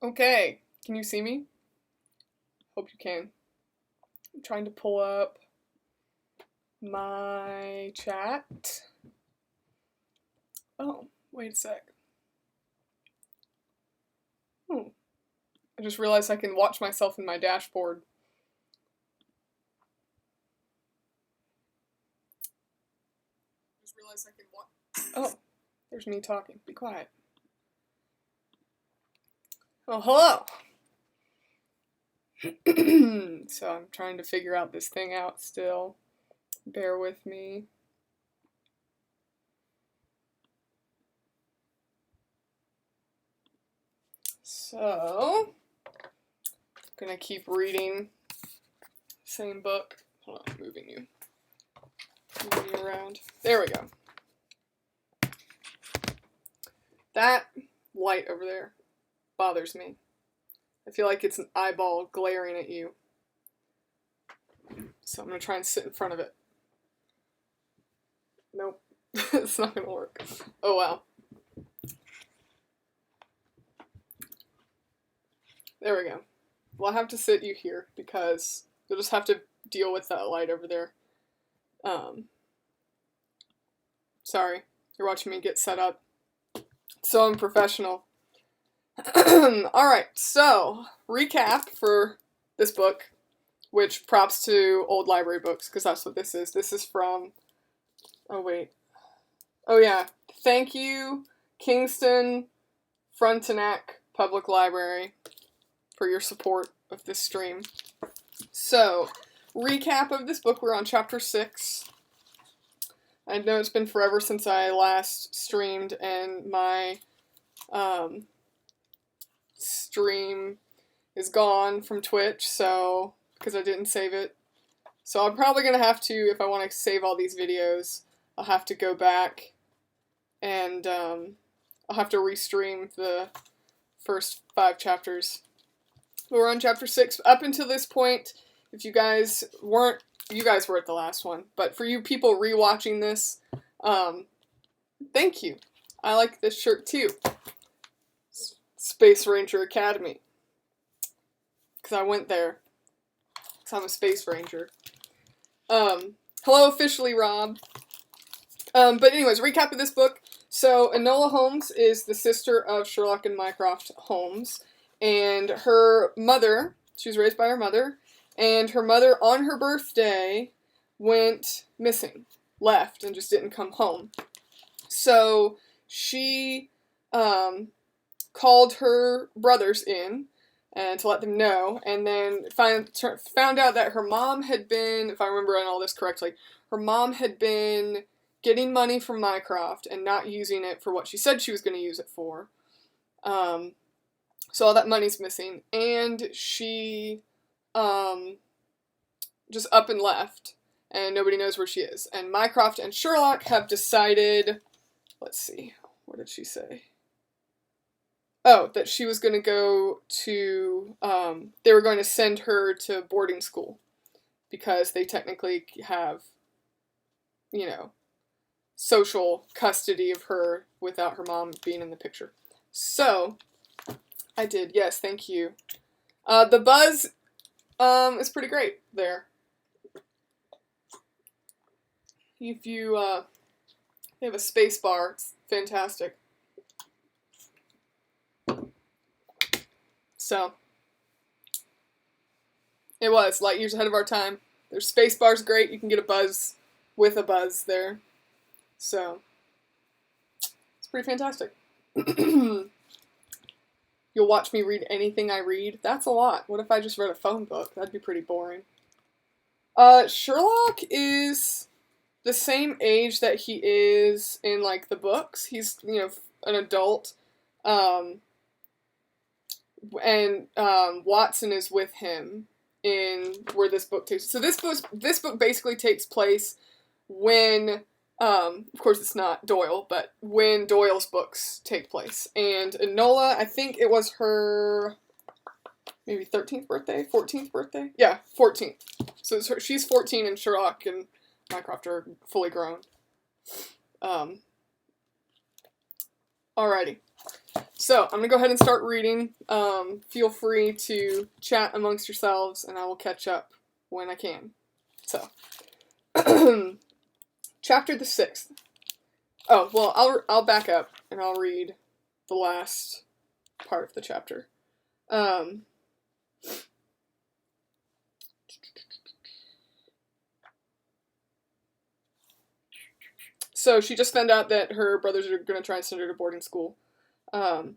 Okay, can you see me? Hope you can. I'm trying to pull up my chat. Oh, wait a sec. I just realized I can watch myself in my dashboard. Oh, there's me talking. Be quiet. Oh, hello! So I'm trying to figure out this thing out still. Bear with me. So, I'm gonna keep reading. Same book. Hold on, moving you around. There we go. That light over there bothers me. I feel like it's an eyeball glaring at you. So I'm gonna try and sit in front of it. Nope. It's not gonna work. Oh wow. There we go. Well, I have to sit you here because you'll just have to deal with that light over there. Sorry. You're watching me get set up. So unprofessional. Alright, so, recap for this book, which props to old library books, because that's what this is. This is from, oh wait, oh yeah, thank you, Kingston Frontenac Public Library, for your support of this stream. So, recap of this book, we're on chapter 6. I know it's been forever since I last streamed, and my, stream is gone from Twitch, so, because I didn't save it. So I'm probably going to have to, if I want to save all these videos, I'll have to go back and I'll have to restream the first 5 chapters. We're on chapter 6. Up until this point, if you guys weren't, you guys were at the last one, but for you people rewatching this, thank you. I like this shirt too. Space Ranger Academy. Because I went there. Because I'm a Space Ranger. Hello officially, Rob. But anyways, recap of this book. So, Enola Holmes is the sister of Sherlock and Mycroft Holmes. And her mother, she was raised by her mother, and her mother, on her birthday, went missing. Left, and just didn't come home. So, she, called her brothers in and to let them know, and then found out that her mom had been, if I remember all this correctly, her mom had been getting money from Mycroft and not using it for what she said she was going to use it for. So all that money's missing, and she just up and left, and nobody knows where she is. And Mycroft and Sherlock have decided, let's see, what did she say? Oh, that she was going to go to, they were going to send her to boarding school. Because they technically have, you know, social custody of her without her mom being in the picture. So, I did, yes, thank you. The buzz, is pretty great there. If you, they have a space bar, it's fantastic. So, it was light years ahead of our time. Their space bar's great. You can get a buzz with a buzz there. So, it's pretty fantastic. You'll watch me read anything I read? That's a lot. What if I just read a phone book? That'd be pretty boring. Sherlock is the same age that he is in, like, the books. He's, you know, an adult. And Watson is with him in where this book takes. So this book basically takes place when, of course it's not Doyle, but when Doyle's books take place. And Enola, I think it was her maybe 13th birthday, 14th birthday? Yeah, 14th. So it's her, she's 14 and Sherlock and Mycroft are fully grown. Alrighty. So, I'm going to go ahead and start reading. Feel free to chat amongst yourselves, and I will catch up when I can. So, chapter the 6th. Oh, well, I'll back up, and I'll read the last part of the chapter. So she just found out that her brothers are going to try and send her to boarding school. All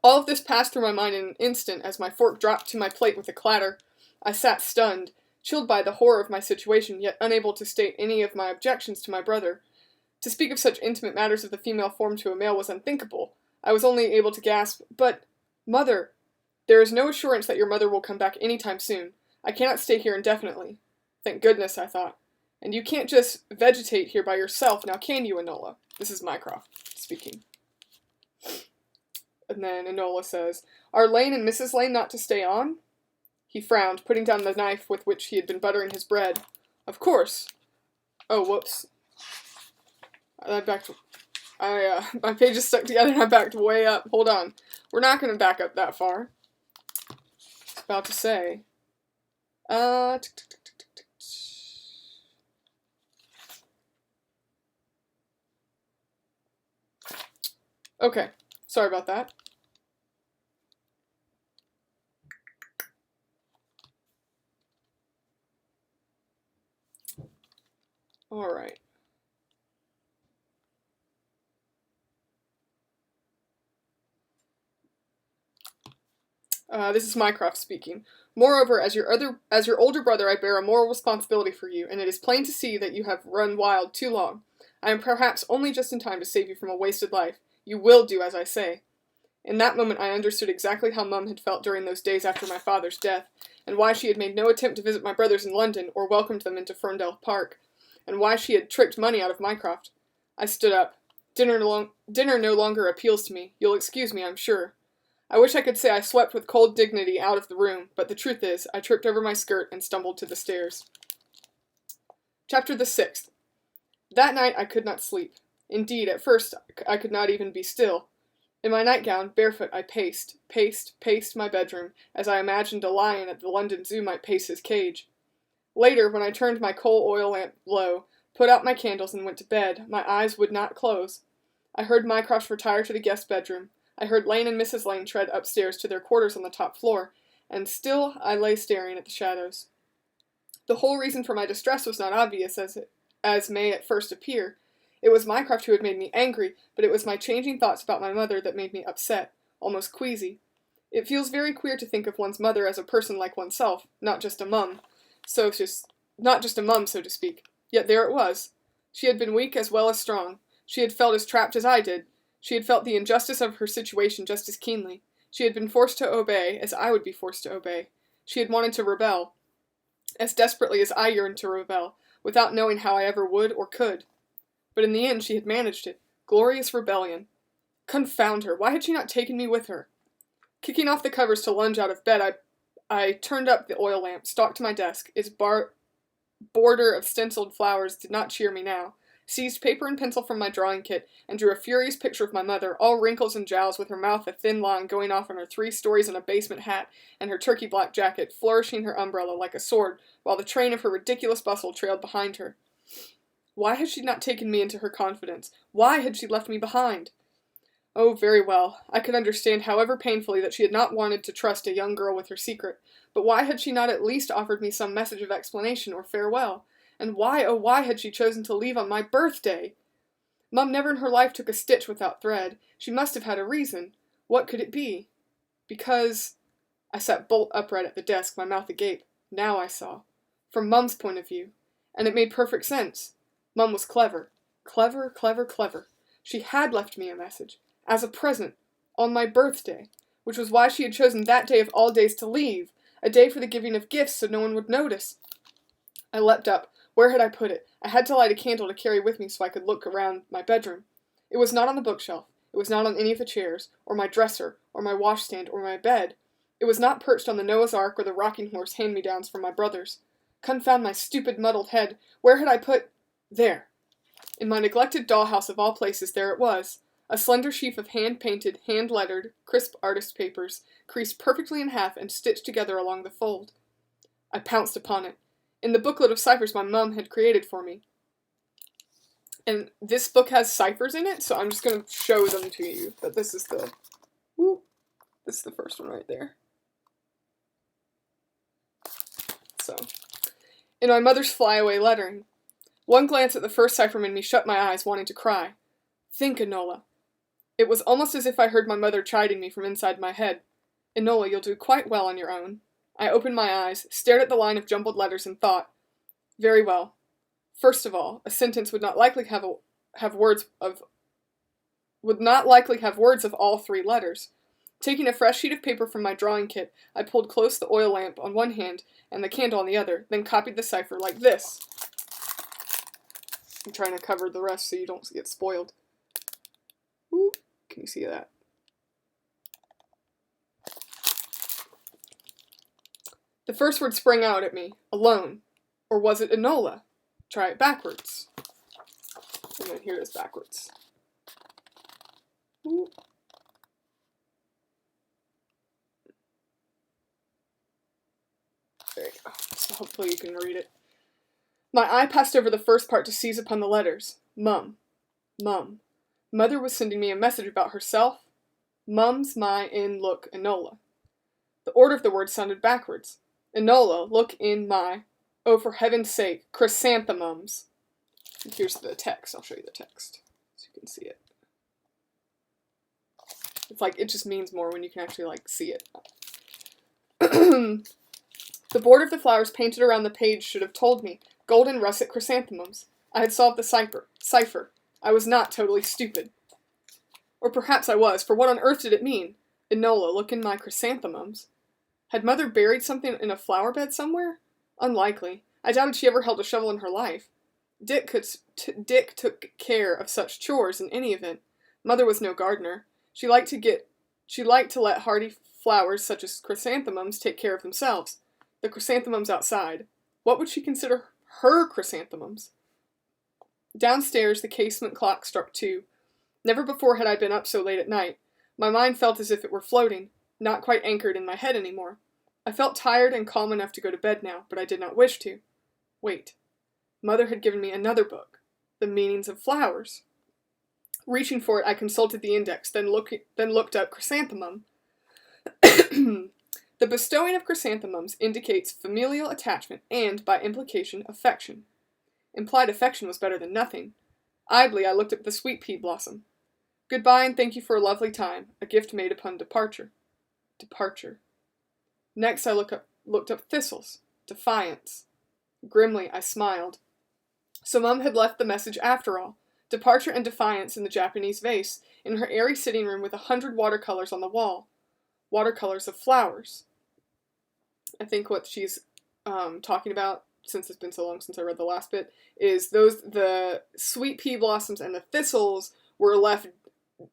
of this passed through my mind in an instant as my fork dropped to my plate with a clatter. I sat stunned, chilled by the horror of my situation, yet unable to state any of my objections to my brother. To speak of such intimate matters of the female form to a male was unthinkable. I was only able to gasp, "But, mother, there is no assurance that your mother will come back any time soon. I cannot stay here indefinitely." Thank goodness, I thought. And you can't just vegetate here by yourself, now can you, Enola? This is Mycroft speaking. And then Enola says, "Are Lane and Mrs. Lane not to stay on?" He frowned, putting down the knife with which he had been buttering his bread. "Of course." Oh, whoops. My pages stuck together and I backed way up. Hold on. We're not going to back up that far. I was about to say. Okay. Sorry about that. Alright. This is Mycroft speaking. "Moreover, as your older brother, I bear a moral responsibility for you, and it is plain to see that you have run wild too long. I am perhaps only just in time to save you from a wasted life. You will do as I say." In that moment I understood exactly how Mum had felt during those days after my father's death, and why she had made no attempt to visit my brothers in London, or welcomed them into Ferndale Park, and why she had tricked money out of Mycroft. I stood up. Dinner no longer appeals to me. You'll excuse me, I'm sure. I wish I could say I swept with cold dignity out of the room, but the truth is, I tripped over my skirt and stumbled to the stairs. Chapter the 6th. That night I could not sleep. Indeed, at first I could not even be still. In my nightgown, barefoot, I paced my bedroom, as I imagined a lion at the London Zoo might pace his cage. Later, when I turned my coal oil lamp low, put out my candles and went to bed, my eyes would not close. I heard Mycroft retire to the guest bedroom. I heard Lane and Mrs. Lane tread upstairs to their quarters on the top floor, and still I lay staring at the shadows. The whole reason for my distress was not obvious as may at first appear. It was Mycroft who had made me angry, but it was my changing thoughts about my mother that made me upset, almost queasy. It feels very queer to think of one's mother as a person like oneself, not just a mum, so to speak. Yet there it was. She had been weak as well as strong. She had felt as trapped as I did. She had felt the injustice of her situation just as keenly. She had been forced to obey, as I would be forced to obey. She had wanted to rebel, as desperately as I yearned to rebel, without knowing how I ever would or could. But in the end she had managed it. Glorious rebellion. Confound her! Why had she not taken me with her? Kicking off the covers to lunge out of bed, I turned up the oil lamp, stalked to my desk. Its border of stenciled flowers did not cheer me now. Seized paper and pencil from my drawing kit, and drew a furious picture of my mother, all wrinkles and jowls, with her mouth a thin line going off on her 3 stories in a basement hat, and her turkey black jacket, flourishing her umbrella like a sword, while the train of her ridiculous bustle trailed behind her. Why had she not taken me into her confidence? Why had she left me behind? Oh, very well. I could understand, however painfully, that she had not wanted to trust a young girl with her secret. But why had she not at least offered me some message of explanation or farewell? And why, oh why, had she chosen to leave on my birthday? Mum never in her life took a stitch without thread. She must have had a reason. What could it be? Because... I sat bolt upright at the desk, my mouth agape. Now I saw. From Mum's point of view. And it made perfect sense. Mum was clever. Clever, clever, clever. She had left me a message. As a present. On my birthday. Which was why she had chosen that day of all days to leave. A day for the giving of gifts so no one would notice. I leapt up. Where had I put it? I had to light a candle to carry with me so I could look around my bedroom. It was not on the bookshelf. It was not on any of the chairs, or my dresser, or my washstand, or my bed. It was not perched on the Noah's Ark or the rocking horse hand-me-downs from my brothers. Confound my stupid, muddled head. Where had I put... There. In my neglected dollhouse of all places, there it was. A slender sheaf of hand-painted, hand-lettered, crisp artist papers, creased perfectly in half and stitched together along the fold. I pounced upon it. In the booklet of ciphers my mum had created for me. And this book has ciphers in it, so I'm just going to show them to you. But this is the... This is the first one right there. So, in my mother's flyaway lettering. One glance at the first cipher made me shut my eyes, wanting to cry. Think, Enola. It was almost as if I heard my mother chiding me from inside my head. Enola, you'll do quite well on your own. I opened my eyes, stared at the line of jumbled letters, and thought, very well. First of all, a sentence would not likely have words of all three letters. Taking a fresh sheet of paper from my drawing kit, I pulled close the oil lamp on one hand and the candle on the other, then copied the cipher like this. I'm trying to cover the rest so you don't get spoiled. Ooh, can you see that? The first word sprang out at me. Alone. Or was it Enola? Try it backwards. And then here it is backwards. Ooh. There you go. So hopefully you can read it. My eye passed over the first part to seize upon the letters. Mum. Mum. Mother was sending me a message about herself. Mum's my in look Enola. The order of the words sounded backwards. Enola, look in my... Oh, for heaven's sake, chrysanthemums. And here's the text. I'll show you the text so you can see it. It's like, it just means more when you can actually, like, see it. The border of the flowers painted around the page should have told me. Golden russet chrysanthemums. I had solved the cipher. I was not totally stupid. Or perhaps I was, for what on earth did it mean? Enola, look in my chrysanthemums. Had Mother buried something in a flower bed somewhere? Unlikely. I doubted she ever held a shovel in her life. Dick took care of such chores in any event. Mother was no gardener. She liked to let hardy flowers such as chrysanthemums take care of themselves. The chrysanthemums outside. What would she consider her chrysanthemums? Downstairs, the casement clock struck 2. Never before had I been up so late at night. My mind felt as if it were floating, not quite anchored in my head anymore. I felt tired and calm enough to go to bed now, but I did not wish to. Wait. Mother had given me another book. The Meanings of Flowers. Reaching for it, I consulted the index, then looked up chrysanthemum. The bestowing of chrysanthemums indicates familial attachment and, by implication, affection. Implied affection was better than nothing. Idly, I looked at the sweet pea blossom. Goodbye and thank you for a lovely time, a gift made upon departure. Departure. Next, I looked up thistles. Defiance. Grimly, I smiled. So Mum had left the message after all. Departure and defiance in the Japanese vase, in her airy sitting room with 100 watercolors on the wall. Watercolors of flowers. I think what she's talking about, since it's been so long since I read the last bit, is the sweet pea blossoms and the thistles were left,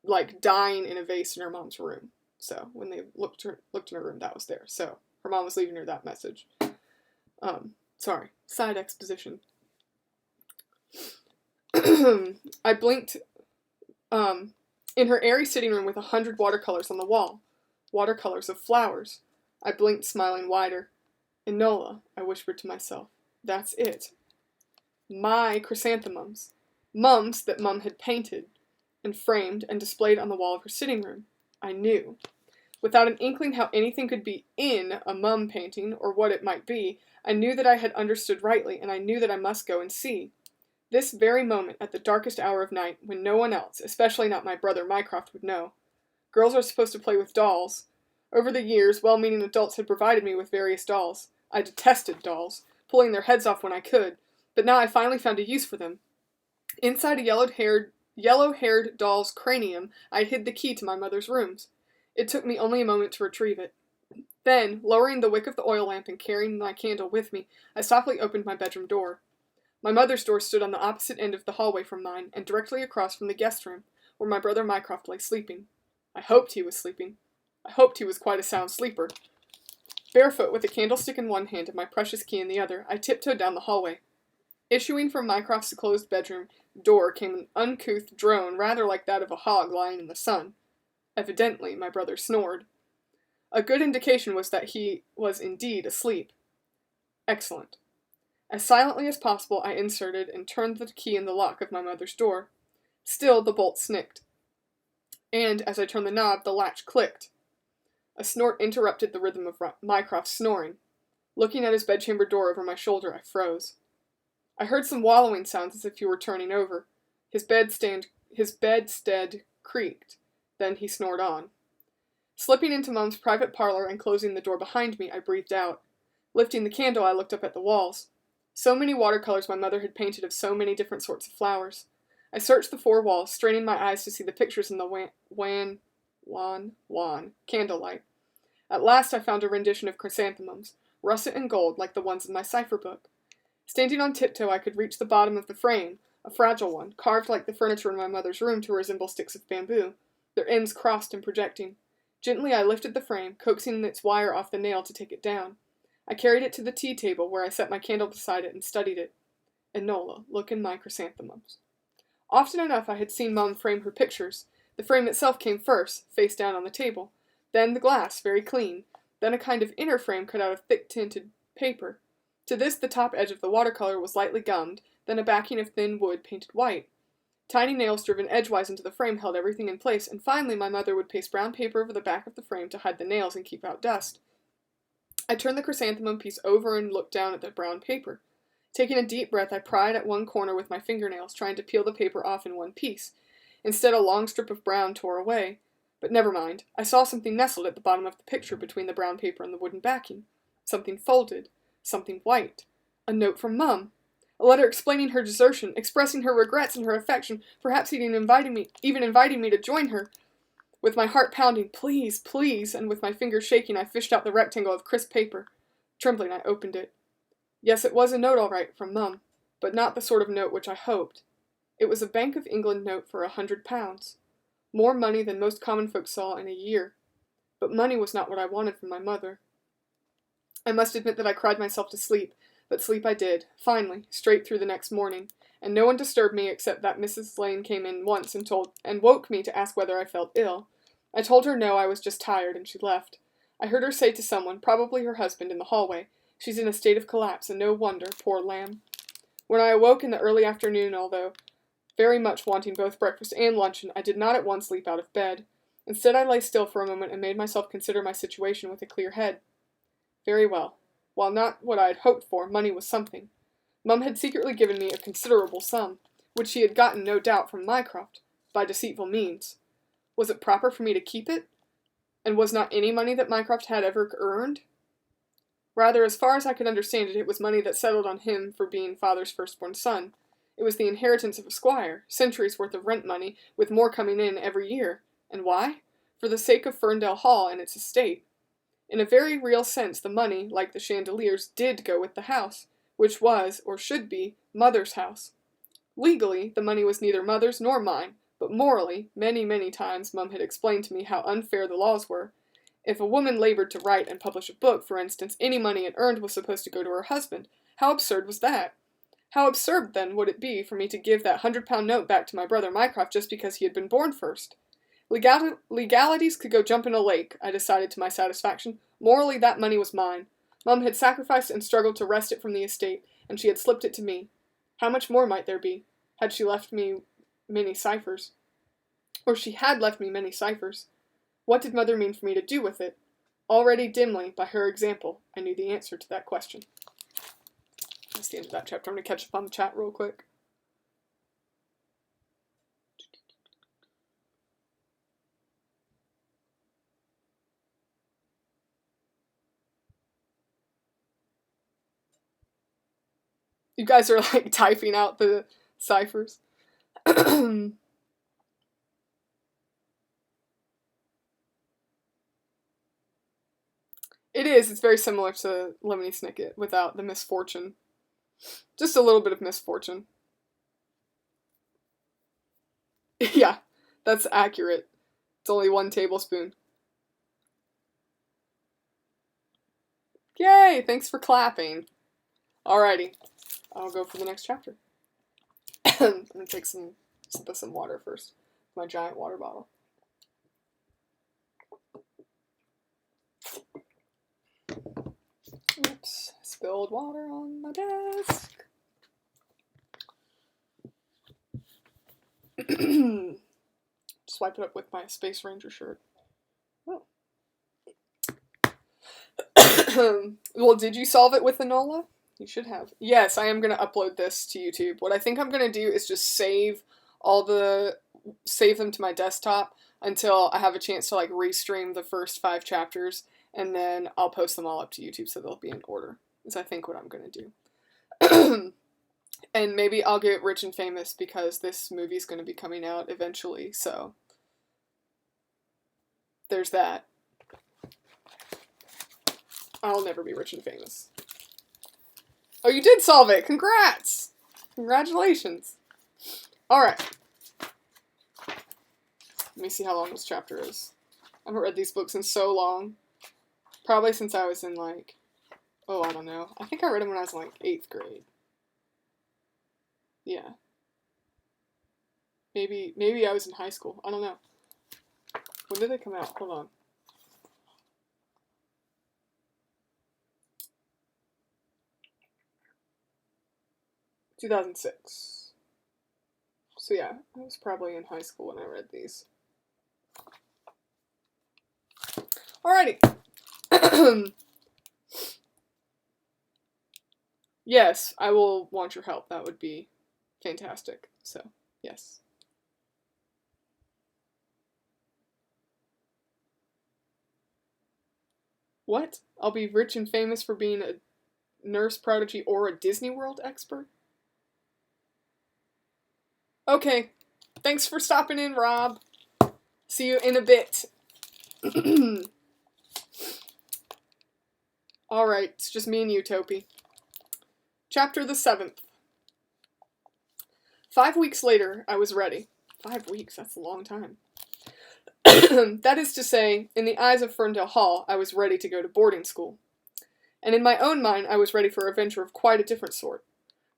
like, dying in a vase in her mom's room. So, when they looked in her room, that was there. So, her mom was leaving her that message. Sorry. Side exposition. I blinked, in her airy sitting room with 100 watercolors on the wall. Watercolors of flowers. I blinked, smiling wider. Enola, I whispered to myself. That's it. My chrysanthemums. Mum's that Mum had painted, and framed, and displayed on the wall of her sitting room. I knew. Without an inkling how anything could be in a Mum painting, or what it might be, I knew that I had understood rightly, and I knew that I must go and see. This very moment, at the darkest hour of night, when no one else, especially not my brother Mycroft, would know. Girls are supposed to play with dolls. Over the years, well-meaning adults had provided me with various dolls. I detested dolls, pulling their heads off when I could, but now I finally found a use for them. Inside a yellow-haired doll's cranium, I hid the key to my mother's rooms. It took me only a moment to retrieve it. Then, lowering the wick of the oil lamp and carrying my candle with me, I softly opened my bedroom door. My mother's door stood on the opposite end of the hallway from mine, and directly across from the guest room, where my brother Mycroft lay sleeping. I hoped he was sleeping. I hoped he was quite a sound sleeper. Barefoot, with a candlestick in one hand and my precious key in the other, I tiptoed down the hallway. Issuing from Mycroft's closed bedroom, door came an uncouth drone rather like that of a hog lying in the sun. Evidently, my brother snored. A good indication was that he was indeed asleep. Excellent. As silently as possible, I inserted and turned the key in the lock of my mother's door. Still, the bolt snicked. And, as I turned the knob, the latch clicked. A snort interrupted the rhythm of Mycroft's snoring. Looking at his bedchamber door over my shoulder, I froze. I heard some wallowing sounds as if he were turning over. His bedstead creaked. Then he snored on. Slipping into Mum's private parlor and closing the door behind me, I breathed out. Lifting the candle, I looked up at the walls. So many watercolors my mother had painted of so many different sorts of flowers. I searched the 4 walls, straining my eyes to see the pictures in the wan candlelight. At last I found a rendition of chrysanthemums, russet and gold like the ones in my cipher book. Standing on tiptoe, I could reach the bottom of the frame, a fragile one, carved like the furniture in my mother's room to resemble sticks of bamboo, their ends crossed and projecting. Gently I lifted the frame, coaxing its wire off the nail to take it down. I carried it to the tea table, where I set my candle beside it and studied it. Enola, look in my chrysanthemums. Often enough I had seen Mum frame her pictures. The frame itself came first, face down on the table. Then the glass, very clean. Then a kind of inner frame cut out of thick tinted paper. To this the top edge of the watercolor was lightly gummed, then a backing of thin wood painted white. Tiny nails driven edgewise into the frame held everything in place, and finally my mother would paste brown paper over the back of the frame to hide the nails and keep out dust. I turned the chrysanthemum piece over and looked down at the brown paper. Taking a deep breath, I pried at one corner with my fingernails, trying to peel the paper off in one piece. Instead, a long strip of brown tore away. But never mind. I saw something nestled at the bottom of the picture between the brown paper and the wooden backing. Something folded. Something white. A note from Mum. A letter explaining her desertion, expressing her regrets and her affection, perhaps even inviting me to join her. With my heart pounding, please, please, and with my fingers shaking, I fished out the rectangle of crisp paper. Trembling, I opened it. Yes, it was a note all right, from Mum, but not the sort of note which I hoped. It was a Bank of England note for £100. More money than most common folk saw in a year. But money was not what I wanted from my mother. I must admit that I cried myself to sleep, but sleep I did, finally, straight through the next morning, and no one disturbed me except that Mrs. Lane came in once and woke me to ask whether I felt ill. I told her no, I was just tired, and she left. I heard her say to someone, probably her husband, in the hallway, "She's in a state of collapse, and no wonder, poor lamb." When I awoke in the early afternoon, although very much wanting both breakfast and luncheon, I did not at once leap out of bed. Instead, I lay still for a moment and made myself consider my situation with a clear head. Very well. While not what I had hoped for, money was something. Mum had secretly given me a considerable sum, which she had gotten, no doubt, from Mycroft, by deceitful means. Was it proper for me to keep it? And was not any money that Mycroft had ever earned? Rather, as far as I could understand it, it was money that settled on him for being father's firstborn son. It was the inheritance of a squire, centuries' worth of rent money, with more coming in every year. And why? For the sake of Ferndale Hall and its estate. In a very real sense, the money, like the chandeliers, did go with the house, which was, or should be, Mother's house. Legally, the money was neither Mother's nor mine, but morally, many, many times Mum had explained to me how unfair the laws were. If a woman labored to write and publish a book, for instance, any money it earned was supposed to go to her husband. How absurd was that? How absurd, then, would it be for me to give that £100 note back to my brother Mycroft just because he had been born first? Legalities could go jump in a lake, I decided to my satisfaction. Morally, that money was mine. Mum had sacrificed and struggled to wrest it from the estate, and she had slipped it to me. How much more might there be? Had she left me many ciphers? Or she had left me many ciphers. What did Mother mean for me to do with it? Already dimly, by her example, I knew the answer to that question. That's the end of that chapter. I'm going to catch up on the chat real quick. You guys are like typing out the ciphers. It is. It's very similar to Lemony Snicket without the misfortune. Just a little bit of misfortune. Yeah, that's accurate. It's only 1 tablespoon. Yay! Thanks for clapping. Alrighty. I'll go for the next chapter. I'm gonna take some sip of some water first. My giant water bottle. Oops, spilled water on my desk. Just wipe it up with my Space Ranger shirt. Oh. Well, did you solve it with Enola? You should have. Yes, I am going to upload this to YouTube. What I think I'm going to do is just save them to my desktop until I have a chance to like restream the first 5 chapters, and then I'll post them all up to YouTube so they'll be in order. Is I think what I'm going to do. And maybe I'll get rich and famous because this movie's going to be coming out eventually, so there's that. I'll never be rich and famous. Oh, you did solve it! Congrats! Congratulations! Alright. Let me see how long this chapter is. I haven't read these books in so long. Probably since I was in, like, oh, I don't know. I think I read them when I was in, like, 8th grade. Yeah. Maybe I was in high school. I don't know. When did they come out? Hold on. – 2006. So yeah, I was probably in high school when I read these. Alrighty. Yes, I will want your help. That would be fantastic. So, yes. What? I'll be rich and famous for being a nurse prodigy or a Disney World expert? Okay. Thanks for stopping in, Rob. See you in a bit. Alright, it's just me and you, Topi. Chapter the 7th. 5 weeks later, I was ready. 5 weeks, that's a long time. That is to say, in the eyes of Ferndale Hall, I was ready to go to boarding school. And in my own mind, I was ready for a venture of quite a different sort.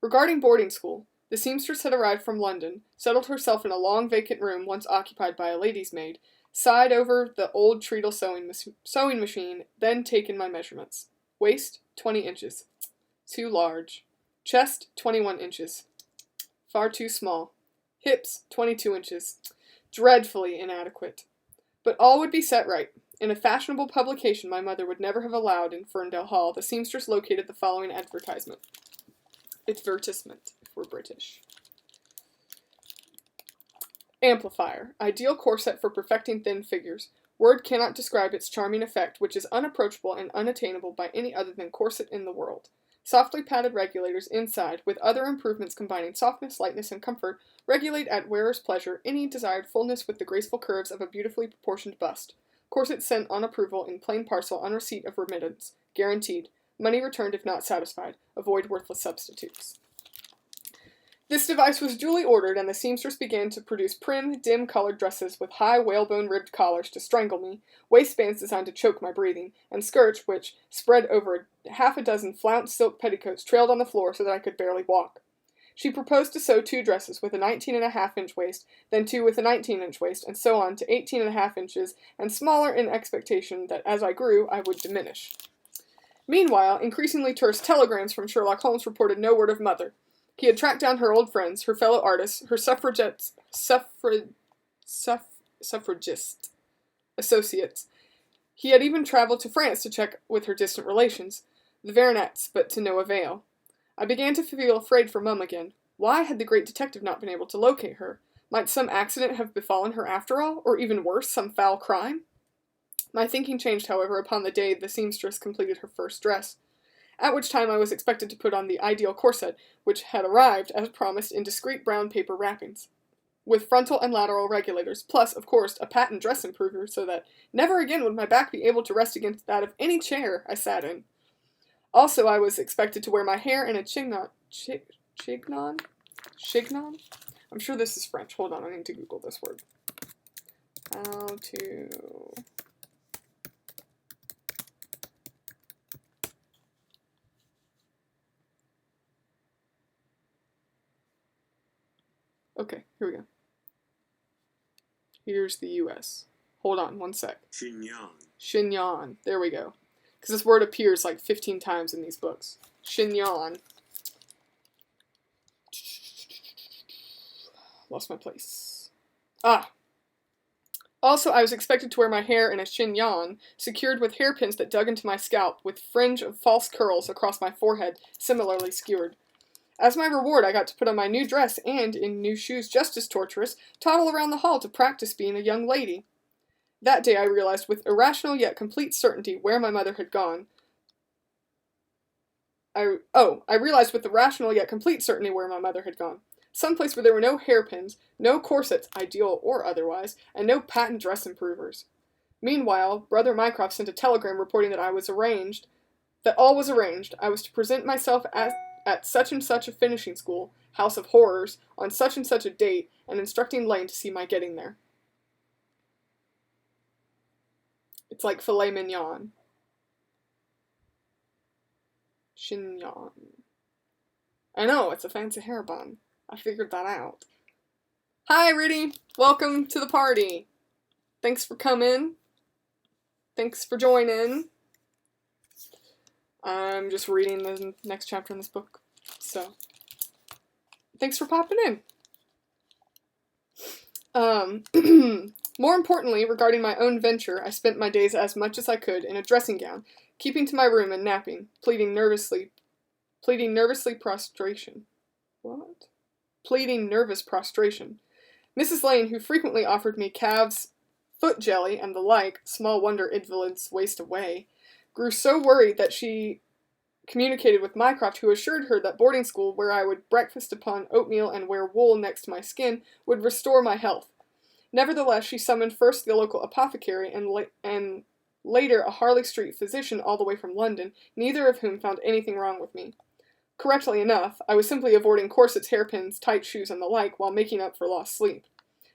Regarding boarding school, the seamstress had arrived from London, settled herself in a long vacant room once occupied by a lady's maid, sighed over the old treadle sewing machine, then taken my measurements. Waist, 20 inches. Too large. Chest, 21 inches. Far too small. Hips, 22 inches. Dreadfully inadequate. But all would be set right. In a fashionable publication my mother would never have allowed in Ferndale Hall, the seamstress located the following advertisement. Advertisement, if we're British. Amplifier. Ideal corset for perfecting thin figures. Word cannot describe its charming effect, which is unapproachable and unattainable by any other than corset in the world. Softly padded regulators inside, with other improvements combining softness, lightness, and comfort, regulate at wearer's pleasure any desired fullness with the graceful curves of a beautifully proportioned bust. Corset sent on approval in plain parcel on receipt of remittance. Guaranteed. Money returned if not satisfied. Avoid worthless substitutes. This device was duly ordered, and the seamstress began to produce prim, dim-colored dresses with high whalebone-ribbed collars to strangle me, waistbands designed to choke my breathing, and skirts which, spread over half a dozen flounced silk petticoats, trailed on the floor so that I could barely walk. She proposed to sew 2 dresses with a 19.5-inch waist, then 2 with a 19-inch waist, and so on to 18.5 inches, and smaller in expectation that as I grew, I would diminish. Meanwhile, increasingly terse telegrams from Sherlock Holmes reported no word of Mother. He had tracked down her old friends, her fellow artists, her suffragist associates. He had even traveled to France to check with her distant relations, the Veronets, but to no avail. I began to feel afraid for Mum again. Why had the great detective not been able to locate her? Might some accident have befallen her after all, or even worse, some foul crime? My thinking changed, however, upon the day the seamstress completed her first dress, at which time I was expected to put on the ideal corset, which had arrived, as promised, in discreet brown paper wrappings, with frontal and lateral regulators, plus, of course, a patent dress improver, so that never again would my back be able to rest against that of any chair I sat in. Also, I was expected to wear my hair in a chignon? I'm sure this is French. Hold on, I need to Google this word. How to... Okay, here we go. Here's the U.S. Hold on, one sec. Xinyan. There we go. Because this word appears like 15 times in these books. Xinyan. Lost my place. Also, I was expected to wear my hair in a xinyan, secured with hairpins that dug into my scalp, with fringe of false curls across my forehead, similarly skewered. As my reward, I got to put on my new dress and, in new shoes just as torturous, toddle around the hall to practice being a young lady. That day I realized with irrational yet complete certainty where my mother had gone. I realized with irrational yet complete certainty where my mother had gone. Someplace where there were no hairpins, no corsets, ideal or otherwise, and no patent dress improvers. Meanwhile, Brother Mycroft sent a telegram reporting that all was arranged. I was to present myself at such and such a finishing school, House of Horrors, on such and such a date, and instructing Lane to see my getting there. It's like filet mignon. Xinyan. I know, it's a fancy hair bun. I figured that out. Hi, Riddy! Welcome to the party. Thanks for coming. Thanks for joining. I'm just reading the next chapter in this book, so thanks for popping in. More importantly, regarding my own venture, I spent my days as much as I could in a dressing gown, keeping to my room and napping, pleading nervous prostration. What? Pleading nervous prostration. Mrs. Lane, who frequently offered me calves' foot jelly and the like, small wonder invalids waste away, grew so worried that she communicated with Mycroft, who assured her that boarding school, where I would breakfast upon oatmeal and wear wool next to my skin, would restore my health. Nevertheless, she summoned first the local apothecary and later a Harley Street physician all the way from London, neither of whom found anything wrong with me. Correctly enough, I was simply avoiding corsets, hairpins, tight shoes, and the like while making up for lost sleep.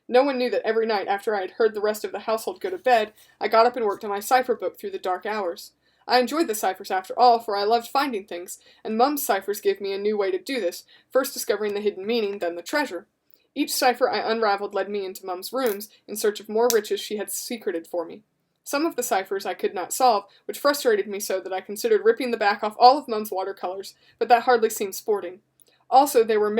No one knew that every night after I had heard the rest of the household go to bed, I got up and worked on my cipher book through the dark hours. I enjoyed the ciphers after all, for I loved finding things, and Mum's ciphers gave me a new way to do this, first discovering the hidden meaning, then the treasure. Each cipher I unraveled led me into Mum's rooms, in search of more riches she had secreted for me. Some of the ciphers I could not solve, which frustrated me so that I considered ripping the back off all of Mum's watercolors, but that hardly seemed sporting. Also, there were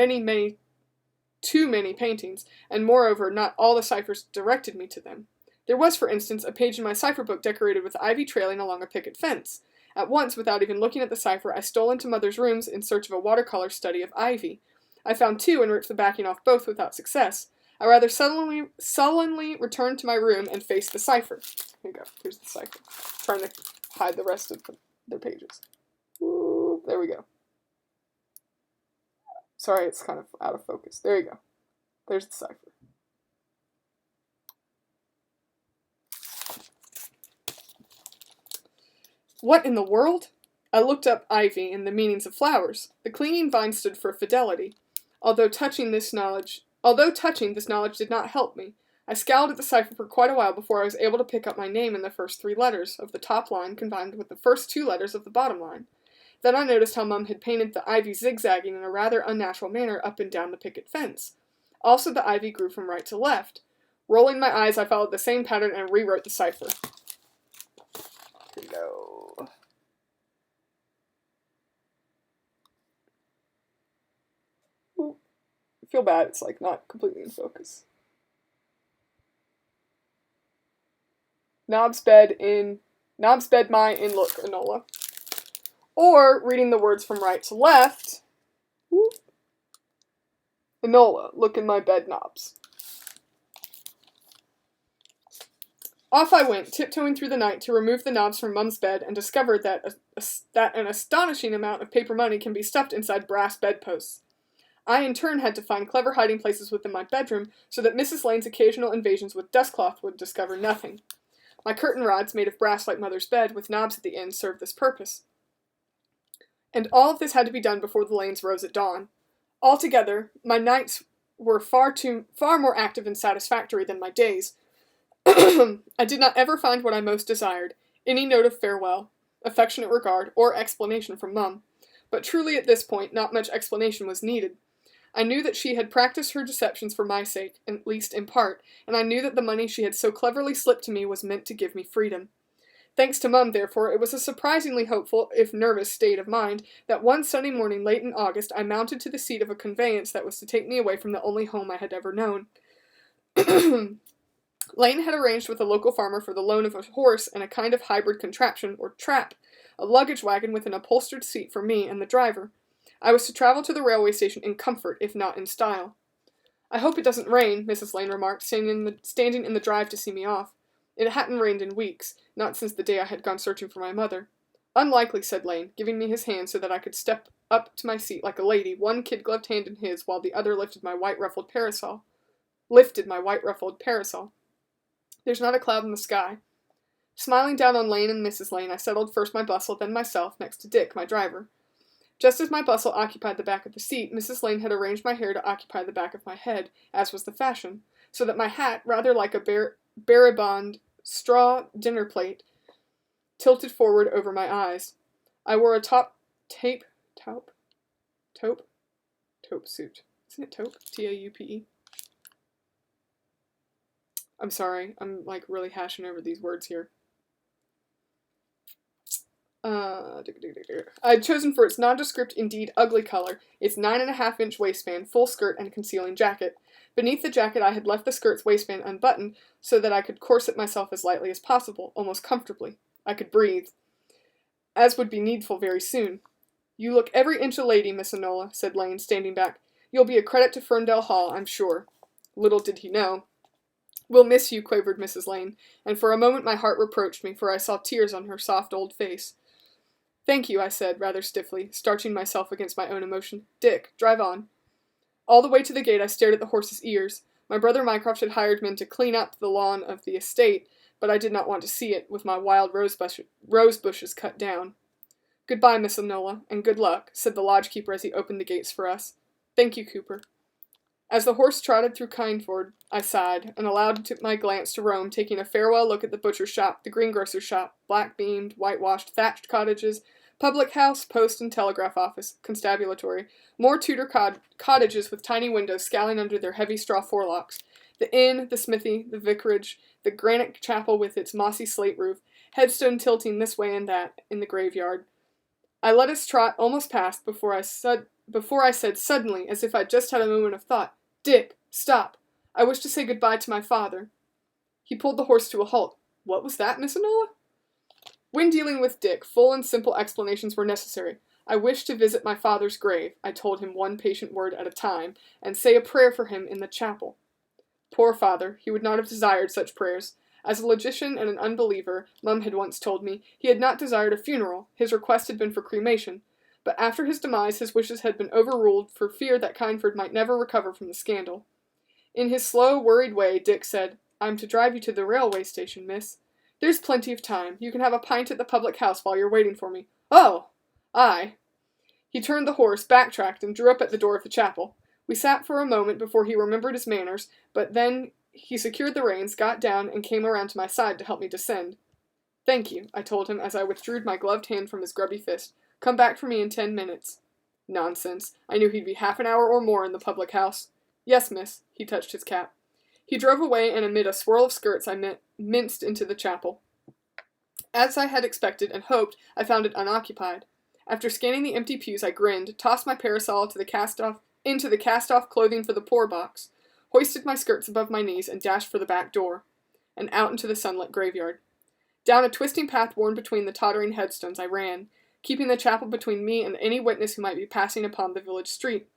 too many paintings, and moreover, not all the ciphers directed me to them. There was, for instance, a page in my cipher book decorated with ivy trailing along a picket fence. At once, without even looking at the cipher, I stole into Mother's rooms in search of a watercolor study of ivy. I found two and ripped the backing off both without success. I rather sullenly returned to my room and faced the cipher. Here you go. Here's the cipher. I'm trying to hide the rest of their pages. Ooh, there we go. Sorry, it's kind of out of focus. There you go. There's the cipher. What in the world? I looked up ivy and the meanings of flowers. The clinging vine stood for fidelity. Although touching, this knowledge did not help me. I scowled at the cipher for quite a while before I was able to pick up my name in the first 3 letters of the top line combined with the first 2 letters of the bottom line. Then I noticed how Mum had painted the ivy zigzagging in a rather unnatural manner up and down the picket fence. Also, the ivy grew from right to left. Rolling my eyes, I followed the same pattern and rewrote the cipher. Here we go. Ooh, I feel bad, it's like not completely in focus. Knob's bed my in look, Enola. Or, reading the words from right to left, whoop, Enola, look in my bed knobs. Off I went, tiptoeing through the night to remove the knobs from Mum's bed and discovered that an astonishing amount of paper money can be stuffed inside brass bedposts. I, in turn, had to find clever hiding places within my bedroom so that Mrs. Lane's occasional invasions with dustcloth would discover nothing. My curtain rods, made of brass like Mother's bed, with knobs at the end, served this purpose. And all of this had to be done before the Lanes rose at dawn. Altogether, my nights were far more active and satisfactory than my days. I did not ever find what I most desired, any note of farewell, affectionate regard, or explanation from Mum. But truly at this point, not much explanation was needed. I knew that she had practiced her deceptions for my sake, at least in part, and I knew that the money she had so cleverly slipped to me was meant to give me freedom. Thanks to Mum, therefore, it was a surprisingly hopeful, if nervous, state of mind that one sunny morning late in August I mounted to the seat of a conveyance that was to take me away from the only home I had ever known. Lane had arranged with a local farmer for the loan of a horse and a kind of hybrid contraption, or trap, a luggage wagon with an upholstered seat for me and the driver. I was to travel to the railway station in comfort, if not in style. "I hope it doesn't rain," Mrs. Lane remarked, standing in the drive to see me off. It hadn't rained in weeks, not since the day I had gone searching for my mother. "Unlikely," said Lane, giving me his hand so that I could step up to my seat like a lady, one kid-gloved hand in his, while the other lifted my white-ruffled parasol. "There's not a cloud in the sky." Smiling down on Lane and Mrs. Lane, I settled first my bustle, then myself, next to Dick, my driver. Just as my bustle occupied the back of the seat, Mrs. Lane had arranged my hair to occupy the back of my head, as was the fashion, so that my hat, rather like a baribond straw dinner plate, tilted forward over my eyes. I wore a taupe suit. Isn't it taupe? T-A-U-P-E? I'm sorry, I'm really hashing over these words here. I had chosen for its nondescript, indeed ugly color, its 9.5-inch waistband, full skirt, and concealing jacket. Beneath the jacket I had left the skirt's waistband unbuttoned, so that I could corset myself as lightly as possible, almost comfortably. I could breathe, as would be needful very soon. "You look every inch a lady, Miss Enola," said Lane, standing back. "You'll be a credit to Ferndale Hall, I'm sure." Little did he know. "We'll miss you," quavered Mrs. Lane, and for a moment my heart reproached me, for I saw tears on her soft old face. "Thank you," I said, rather stiffly, starching myself against my own emotion. "Dick, drive on." All the way to the gate I stared at the horse's ears. My brother Mycroft had hired men to clean up the lawn of the estate, but I did not want to see it, with my wild rose bushes cut down. "Goodbye, Miss Enola, and good luck," said the lodge-keeper as he opened the gates for us. "Thank you, Cooper." As the horse trotted through Kindford, I sighed, and allowed my glance to roam, taking a farewell look at the butcher's shop, the greengrocer's shop, black-beamed, whitewashed, thatched cottages, public house, post and telegraph office, constabulary, more Tudor cottages with tiny windows scowling under their heavy straw forelocks, the inn, the smithy, the vicarage, the granite chapel with its mossy slate roof, headstone tilting this way and that, in the graveyard. I let us trot almost past before I said suddenly, as if I'd just had a moment of thought, "Dick, stop. I wish to say goodbye to my father." He pulled the horse to a halt. "What was that, Miss Enola?" When dealing with Dick, full and simple explanations were necessary. "I wish to visit my father's grave," I told him one patient word at a time, "and say a prayer for him in the chapel." Poor father, he would not have desired such prayers. As a logician and an unbeliever, Mum had once told me, he had not desired a funeral, his request had been for cremation. But after his demise, his wishes had been overruled for fear that Kindford might never recover from the scandal. In his slow, worried way, Dick said, "I'm to drive you to the railway station, miss. There's plenty of time. You can have a pint at the public house while you're waiting for me." "Oh! Aye." He turned the horse, backtracked, and drew up at the door of the chapel. We sat for a moment before he remembered his manners, but then he secured the reins, got down, and came around to my side to help me descend. "Thank you," I told him as I withdrew my gloved hand from his grubby fist. "Come back for me in 10 minutes. Nonsense. I knew he'd be half an hour or more in the public house. "Yes, miss." He touched his cap. He drove away, and amid a swirl of skirts I minced into the chapel. As I had expected and hoped, I found it unoccupied. After scanning the empty pews, I grinned, tossed my parasol into the cast-off clothing for the poor box, hoisted my skirts above my knees, and dashed for the back door, and out into the sunlit graveyard. Down a twisting path worn between the tottering headstones I ran, keeping the chapel between me and any witness who might be passing upon the village street.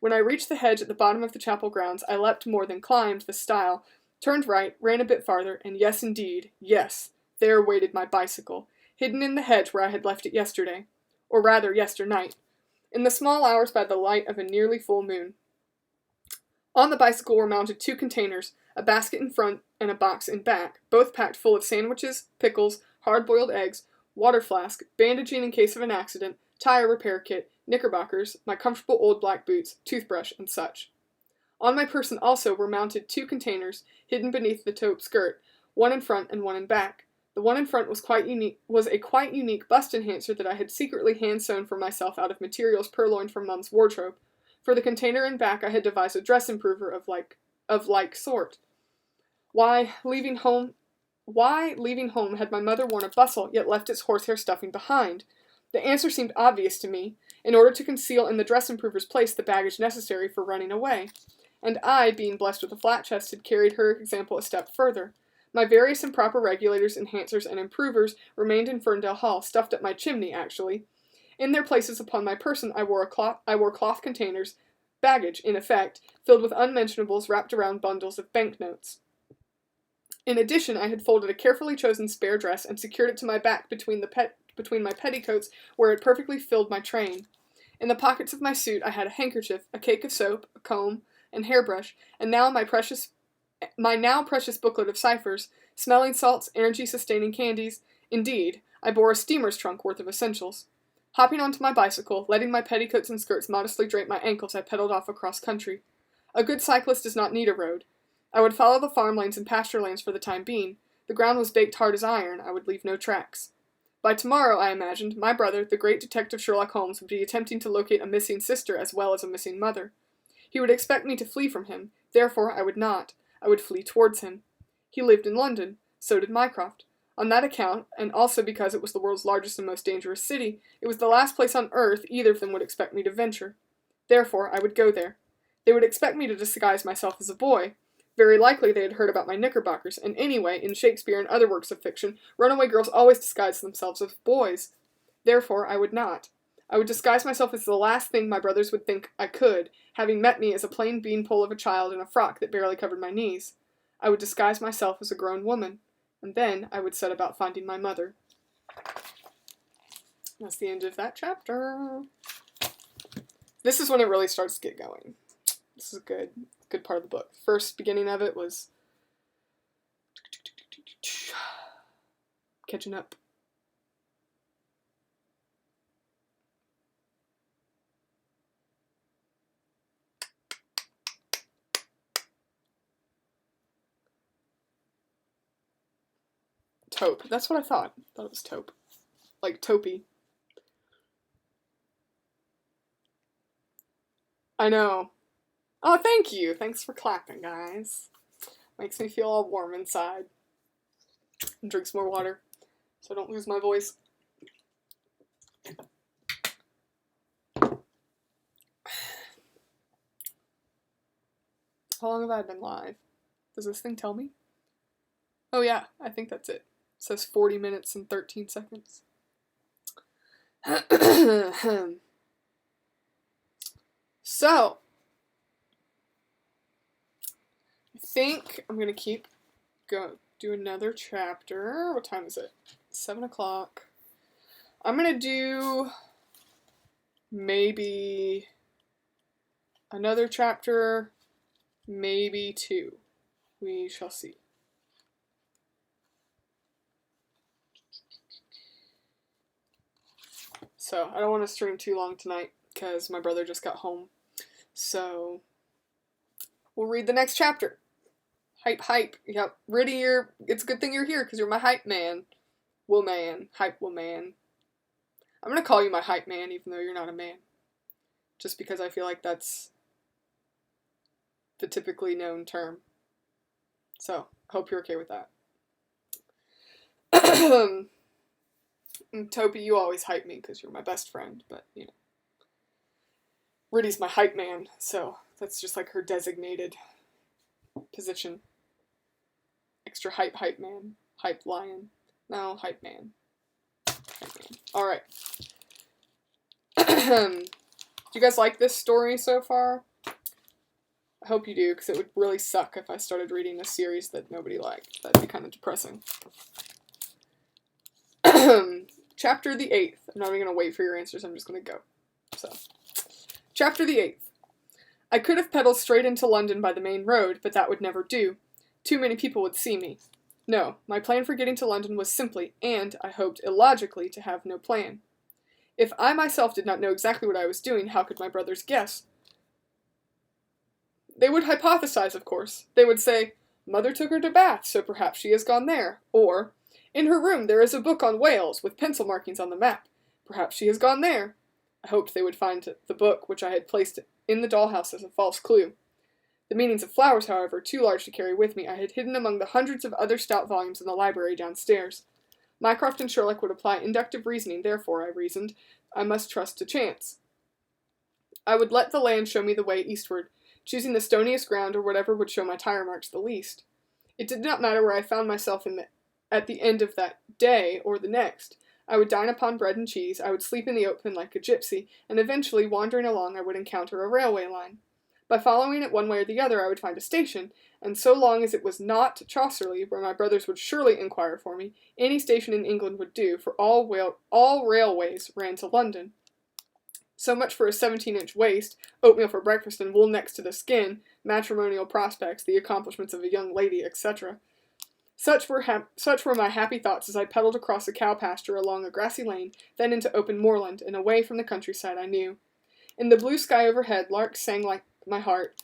When I reached the hedge at the bottom of the chapel grounds, I leapt more than climbed the stile, turned right, ran a bit farther, and yes, indeed, yes, there waited my bicycle, hidden in the hedge where I had left it yesterday, or rather yesternight, in the small hours by the light of a nearly full moon. On the bicycle were mounted 2 containers, a basket in front and a box in back, both packed full of sandwiches, pickles, hard-boiled eggs, water flask, bandaging in case of an accident, tire repair kit, knickerbockers, my comfortable old black boots, toothbrush, and such. On my person also were mounted 2 containers, hidden beneath the taupe skirt, one in front and one in back. The one in front was a quite unique bust enhancer that I had secretly hand-sewn for myself out of materials purloined from Mum's wardrobe. For the container and back I had devised a dress improver of like sort. Why, leaving home had my mother worn a bustle, yet left its horsehair stuffing behind? The answer seemed obvious to me, in order to conceal in the dress improver's place the baggage necessary for running away. And I, being blessed with a flat chest, had carried her example a step further. My various and proper regulators, enhancers, and improvers remained in Ferndale Hall, stuffed up my chimney, actually. In their places upon my person I wore cloth containers, baggage, in effect, filled with unmentionables wrapped around bundles of banknotes. In addition, I had folded a carefully chosen spare dress and secured it to my back between my petticoats, where it perfectly filled my train. In the pockets of my suit I had a handkerchief, a cake of soap, a comb, and hairbrush, and now my now precious booklet of ciphers, smelling salts, energy-sustaining candies. Indeed, I bore a steamer's trunk worth of essentials. Hopping onto my bicycle, letting my petticoats and skirts modestly drape my ankles, I pedaled off across country. A good cyclist does not need a road. I would follow the farm lanes and pasture lands for the time being. The ground was baked hard as iron. I would leave no tracks. By tomorrow, I imagined, my brother, the great detective Sherlock Holmes, would be attempting to locate a missing sister as well as a missing mother. He would expect me to flee from him. Therefore, I would not. I would flee towards him. He lived in London. So did Mycroft. On that account, and also because it was the world's largest and most dangerous city, it was the last place on earth either of them would expect me to venture. Therefore, I would go there. They would expect me to disguise myself as a boy. Very likely they had heard about my knickerbockers, and anyway, in Shakespeare and other works of fiction, runaway girls always disguise themselves as boys. Therefore, I would not. I would disguise myself as the last thing my brothers would think I could, having met me as a plain beanpole of a child in a frock that barely covered my knees. I would disguise myself as a grown woman, and then I would set about finding my mother. That's the end of that chapter. This is when it really starts to get going. This is a good part of the book. First beginning of it was catching up. Taupe. That's what I thought. I thought it was taupe. Like taupey. I know. Oh, thank you. Thanks for clapping, guys. Makes me feel all warm inside. And drink some more water so I don't lose my voice. How long have I been live? Does this thing tell me? Oh yeah, I think that's it. It says 40 minutes and 13 seconds. So, I think I'm going to do another chapter. What time is it? 7 o'clock. I'm going to do maybe another chapter, maybe 2. We shall see. So, I don't want to stream too long tonight because my brother just got home. So, we'll read the next chapter. Hype, hype. Yep. Riddy, it's a good thing you're here because you're my hype man. Hype man. I'm going to call you my hype man even though you're not a man. Just because I feel like that's the typically known term. So, hope you're okay with that. And Toby, you always hype me because you're my best friend, but, you know. Riddy's my hype man, so that's just like her designated position. Extra hype man. Hype lion. No, hype man. Hype man. Alright. Do you guys like this story so far? I hope you do, because it would really suck if I started reading a series that nobody liked. That'd be kind of depressing. Chapter the 8th. I'm not even going to wait for your answers, I'm just going to go. So, Chapter the 8th. I could have pedaled straight into London by the main road, but that would never do. Too many people would see me. No, my plan for getting to London was simply, and, I hoped, illogically, to have no plan. If I myself did not know exactly what I was doing, how could my brothers guess? They would hypothesize, of course. They would say, Mother took her to Bath, so perhaps she has gone there. Or, in her room there is a book on Wales, with pencil markings on the map. Perhaps she has gone there. I hoped they would find the book which I had placed in the dollhouse as a false clue. The meanings of flowers, however, too large to carry with me, I had hidden among the hundreds of other stout volumes in the library downstairs. Mycroft and Sherlock would apply inductive reasoning, therefore, I reasoned, I must trust to chance. I would let the land show me the way eastward, choosing the stoniest ground or whatever would show my tire marks the least. It did not matter where I found myself at the end of that day or the next. I would dine upon bread and cheese, I would sleep in the open like a gypsy, and eventually, wandering along, I would encounter a railway line. By following it one way or the other, I would find a station, and so long as it was not Chaucerley, where my brothers would surely inquire for me, any station in England would do, for all railways ran to London. So much for a 17-inch waist, oatmeal for breakfast, and wool next to the skin, matrimonial prospects, the accomplishments of a young lady, etc. Such were my happy thoughts as I pedalled across a cow pasture along a grassy lane, then into open moorland, and away from the countryside I knew. In the blue sky overhead, larks sang like my heart.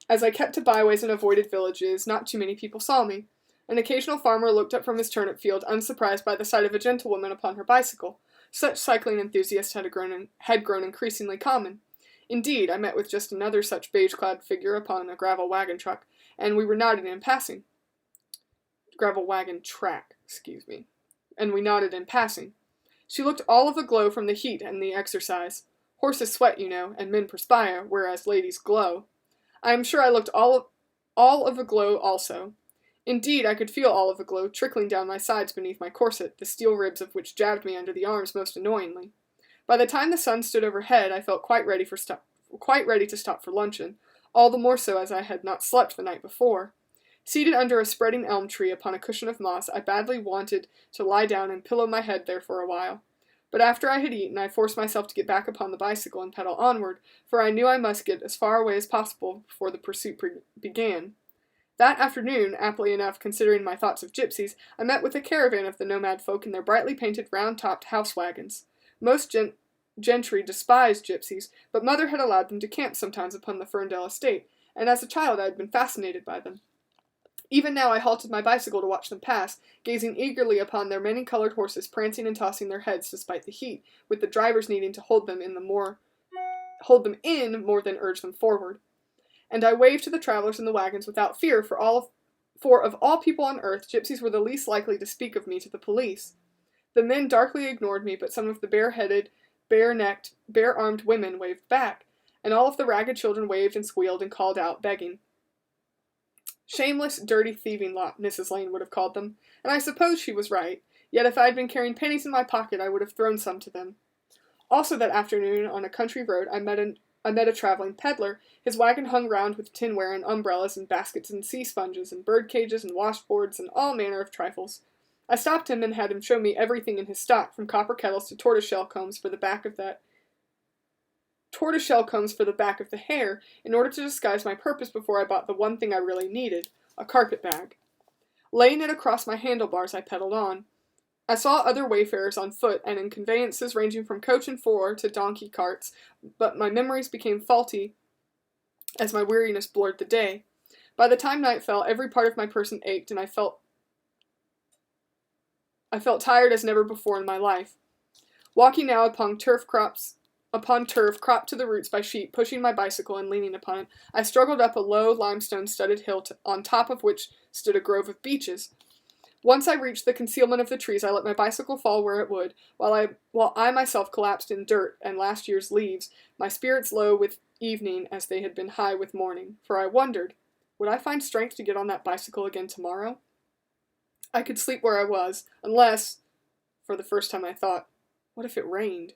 As I kept to byways and avoided villages, not too many people saw me. An occasional farmer looked up from his turnip field, unsurprised by the sight of a gentlewoman upon her bicycle. Such cycling enthusiasts had grown increasingly common. Indeed, I met with just another such beige-clad figure upon a gravel wagon truck, and we were nodded in passing. Gravel wagon track, and we nodded in passing. She looked all of aglow from the heat and the exercise. Horses sweat, you know, and men perspire, whereas ladies glow. I am sure I looked all of aglow also. Indeed, I could feel all of aglow trickling down my sides beneath my corset, the steel ribs of which jabbed me under the arms most annoyingly. By the time the sun stood overhead, I felt quite ready to stop for luncheon, all the more so as I had not slept the night before. Seated under a spreading elm tree upon a cushion of moss, I badly wanted to lie down and pillow my head there for a while. But after I had eaten, I forced myself to get back upon the bicycle and pedal onward, for I knew I must get as far away as possible before the pursuit began. That afternoon, aptly enough considering my thoughts of gypsies, I met with a caravan of the nomad folk in their brightly painted round-topped house wagons. Most gentry despised gypsies, but Mother had allowed them to camp sometimes upon the Ferndale estate, and as a child I had been fascinated by them. Even now I halted my bicycle to watch them pass, gazing eagerly upon their many-colored horses prancing and tossing their heads despite the heat, with the drivers needing to hold them in more than urge them forward. And I waved to the travelers in the wagons without fear, for of all people on earth, gypsies were the least likely to speak of me to the police. The men darkly ignored me, but some of the bare-headed, bare-necked, bare-armed women waved back, and all of the ragged children waved and squealed and called out, begging. Shameless, dirty, thieving lot, Mrs. Lane would have called them, and I suppose she was right, yet if I had been carrying pennies in my pocket I would have thrown some to them. Also that afternoon, on a country road, I met a traveling peddler. His wagon hung round with tinware and umbrellas and baskets and sea sponges and bird cages and washboards and all manner of trifles. I stopped him and had him show me everything in his stock, from copper kettles to tortoiseshell combs for the back of the hair, in order to disguise my purpose before I bought the one thing I really needed, a carpet bag. Laying it across my handlebars, I pedaled on. I saw other wayfarers on foot and in conveyances ranging from coach and four to donkey carts, but my memories became faulty as my weariness blurred the day. By the time night fell, every part of my person ached, and I felt tired as never before in my life. Walking now upon turf cropped to the roots by sheep, pushing my bicycle and leaning upon it, I struggled up a low limestone-studded hill on top of which stood a grove of beeches. Once I reached the concealment of the trees, I let my bicycle fall where it would, while I myself collapsed in dirt and last year's leaves, my spirits low with evening as they had been high with morning, for I wondered, would I find strength to get on that bicycle again tomorrow? I could sleep where I was, unless, for the first time I thought, what if it rained?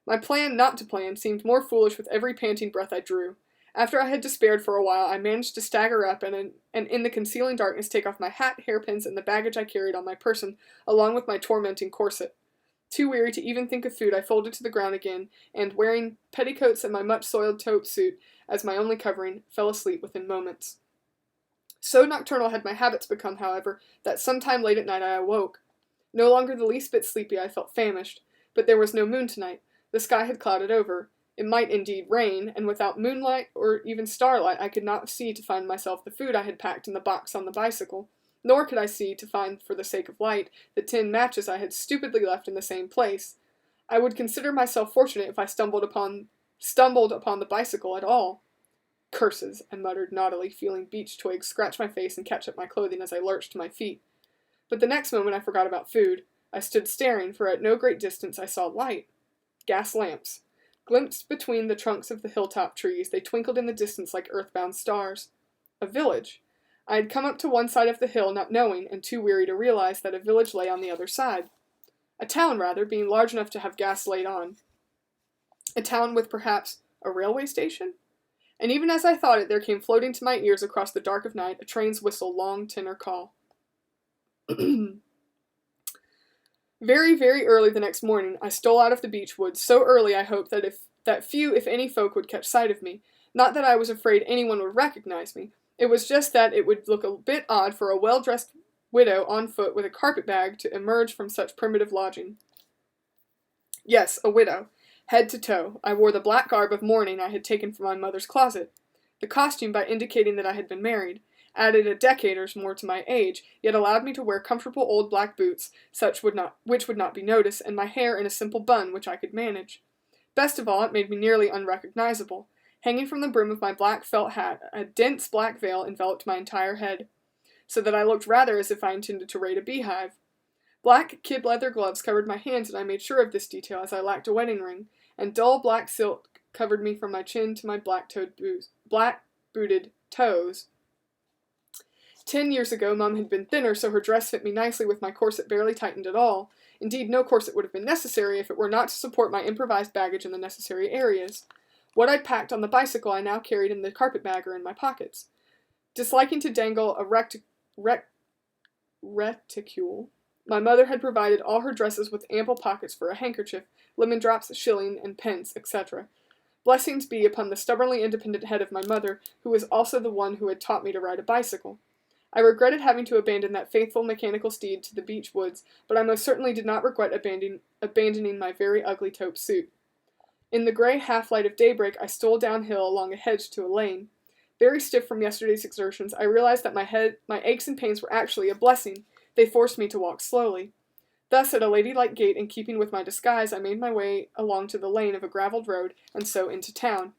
My plan not to plan seemed more foolish with every panting breath I drew. After I had despaired for a while, I managed to stagger up and in the concealing darkness take off my hat, hairpins, and the baggage I carried on my person, along with my tormenting corset. Too weary to even think of food, I folded to the ground again, and, wearing petticoats and my much-soiled toque suit as my only covering, fell asleep within moments. So nocturnal had my habits become, however, that sometime late at night I awoke. No longer the least bit sleepy, I felt famished, but there was no moon tonight. The sky had clouded over. It might indeed rain, and without moonlight or even starlight I could not see to find myself the food I had packed in the box on the bicycle, nor could I see to find, for the sake of light, the tin matches I had stupidly left in the same place. I would consider myself fortunate if I stumbled upon the bicycle at all. Curses, I muttered naughtily, feeling beech twigs scratch my face and catch up my clothing as I lurched to my feet. But the next moment I forgot about food. I stood staring, for at no great distance I saw light. Gas lamps. Glimpsed between the trunks of the hilltop trees, they twinkled in the distance like earthbound stars. A village. I had come up to one side of the hill, not knowing, and too weary to realize that a village lay on the other side. A town, rather, being large enough to have gas laid on. A town with, perhaps, a railway station? And even as I thought it, there came floating to my ears across the dark of night a train's whistle, long tenor call. Very, very early the next morning, I stole out of the beech woods, so early I hoped that few, if any, folk would catch sight of me. Not that I was afraid anyone would recognize me. It was just that it would look a bit odd for a well-dressed widow on foot with a carpet-bag to emerge from such primitive lodging. Yes, a widow. Head to toe, I wore the black garb of mourning I had taken from my mother's closet. The costume, by indicating that I had been married, added a decade or more to my age, yet allowed me to wear comfortable old black boots, which would not be noticed, and my hair in a simple bun which I could manage. Best of all, it made me nearly unrecognizable. Hanging from the brim of my black felt hat, a dense black veil enveloped my entire head, so that I looked rather as if I intended to raid a beehive. Black kid leather gloves covered my hands, and I made sure of this detail as I lacked a wedding ring, and dull black silk covered me from my chin to my black-booted toes. 10 years ago, Mum had been thinner, so her dress fit me nicely with my corset barely tightened at all. Indeed, no corset would have been necessary if it were not to support my improvised baggage in the necessary areas. What I'd packed on the bicycle I now carried in the carpet-bag or in my pockets. Disliking to dangle a reticule, my mother had provided all her dresses with ample pockets for a handkerchief, lemon drops, a shilling, and pence, etc. Blessings be upon the stubbornly independent head of my mother, who was also the one who had taught me to ride a bicycle. I regretted having to abandon that faithful mechanical steed to the beech woods, but I most certainly did not regret abandoning my very ugly taupe suit. In the gray half-light of daybreak, I stole downhill along a hedge to a lane. Very stiff from yesterday's exertions, I realized that my aches and pains were actually a blessing. They forced me to walk slowly. Thus, at a ladylike gait, in keeping with my disguise, I made my way along to the lane of a gravelled road, and so into town.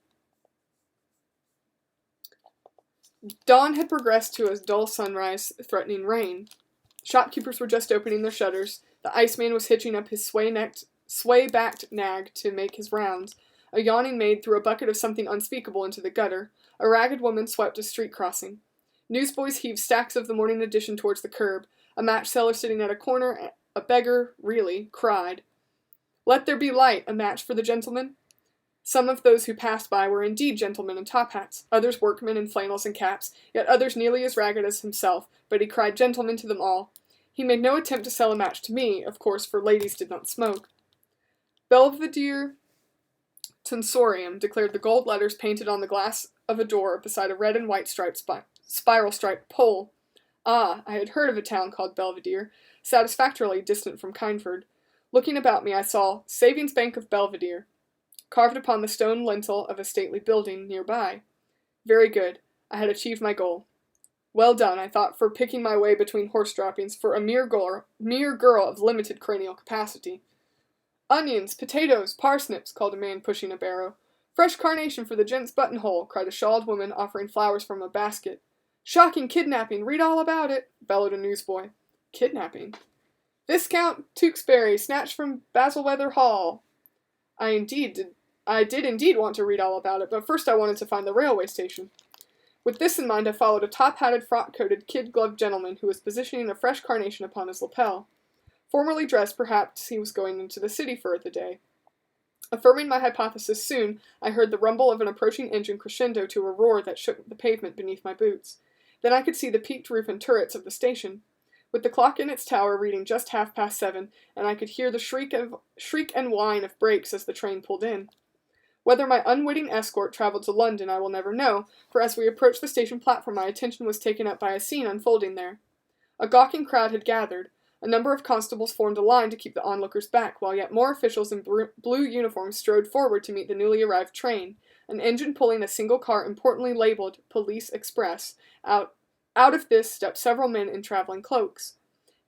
Dawn had progressed to a dull sunrise, threatening rain. Shopkeepers were just opening their shutters. The iceman was hitching up his sway-backed nag to make his rounds. A yawning maid threw a bucket of something unspeakable into the gutter. A ragged woman swept a street crossing. Newsboys heaved stacks of the morning edition towards the curb. A match seller sitting at a corner, a beggar, really, cried. "Let there be light, a match for the gentleman?" Some of those who passed by were indeed gentlemen in top hats, others workmen in flannels and caps, yet others nearly as ragged as himself, but he cried gentlemen to them all. He made no attempt to sell a match to me, of course, for ladies did not smoke. Belvedere Tonsorium, declared the gold letters painted on the glass of a door beside a red and white spiral-striped pole. Ah, I had heard of a town called Belvedere, satisfactorily distant from Kindford. Looking about me, I saw Savings Bank of Belvedere, carved upon the stone lintel of a stately building nearby. Very good. I had achieved my goal. Well done, I thought, for picking my way between horse droppings for a mere girl of limited cranial capacity. "Onions, potatoes, parsnips," called a man pushing a barrow. "Fresh carnation for the gent's buttonhole," cried a shawled woman offering flowers from a basket. "Shocking kidnapping, read all about it," bellowed a newsboy. Kidnapping? "Viscount Tewkesbury, snatched from Basilweather Hall." I did indeed want to read all about it, but first I wanted to find the railway station. With this in mind, I followed a top-hatted, frock-coated, kid-gloved gentleman who was positioning a fresh carnation upon his lapel. Formally dressed, perhaps he was going into the city for the day. Affirming my hypothesis soon, I heard the rumble of an approaching engine crescendo to a roar that shook the pavement beneath my boots. Then I could see the peaked roof and turrets of the station, with the clock in its tower reading just 7:30, and I could hear the shriek and whine of brakes as the train pulled in. Whether my unwitting escort traveled to London I will never know, for as we approached the station platform my attention was taken up by a scene unfolding there. A gawking crowd had gathered. A number of constables formed a line to keep the onlookers back, while yet more officials in blue uniforms strode forward to meet the newly arrived train, an engine pulling a single car importantly labeled Police Express. Out of this stepped several men in traveling cloaks.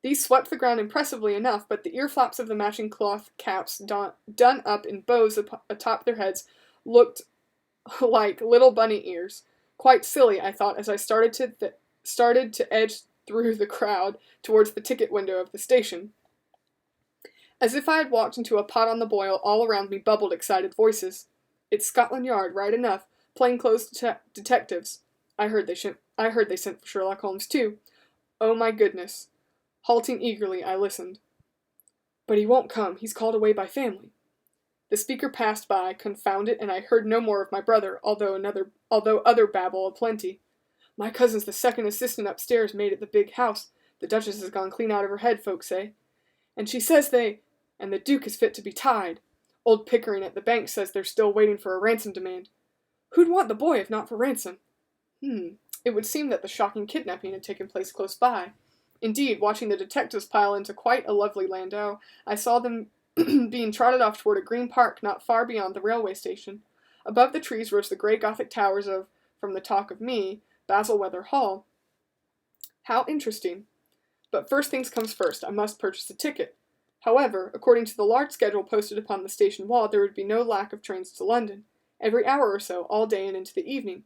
These swept the ground impressively enough, but the ear-flaps of the matching cloth caps done up in bows atop their heads looked like little bunny ears. Quite silly, I thought, as I started to edge through the crowd towards the ticket window of the station. As if I had walked into a pot on the boil, all around me bubbled excited voices. It's Scotland Yard, right enough. Plainclothes detectives. I heard they sent for Sherlock Holmes, too. Oh, my goodness. Halting eagerly, I listened. But he won't come. He's called away by family. The speaker passed by, confounded, and I heard no more of my brother, although other babble aplenty. My cousin's the second assistant upstairs maid at the big house. The Duchess has gone clean out of her head, folks say. And she says and the Duke is fit to be tied. Old Pickering at the bank says they're still waiting for a ransom demand. Who'd want the boy if not for ransom? It would seem that the shocking kidnapping had taken place close by. Indeed, watching the detectives pile into quite a lovely landau, I saw them being trotted off toward a green park not far beyond the railway station. Above the trees rose the grey Gothic towers of, from the talk of me, Basilweather Hall. How interesting. But first things comes first, I must purchase a ticket. However, according to the large schedule posted upon the station wall, there would be no lack of trains to London, every hour or so, all day and into the evening.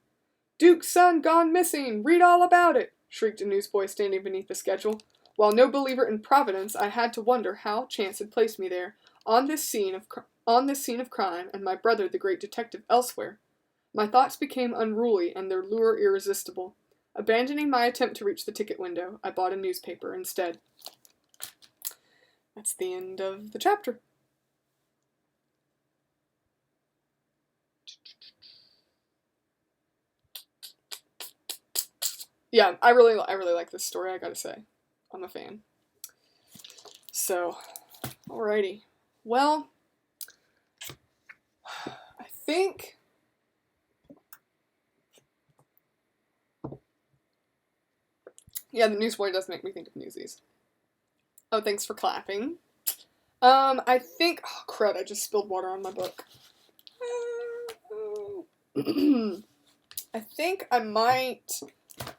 Duke's son gone missing! Read all about it! Shrieked a newsboy standing beneath the schedule. While no believer in Providence, I had to wonder how chance had placed me there, on this scene of crime, and my brother, the great detective, elsewhere. My thoughts became unruly, and their lure irresistible. Abandoning my attempt to reach the ticket window, I bought a newspaper instead. That's the end of the chapter. Yeah, I really like this story, I gotta say. I'm a fan. So, alrighty. Well, I think the newsboy does make me think of Newsies. Oh, thanks for clapping. I think, oh crud, I just spilled water on my book. I think I might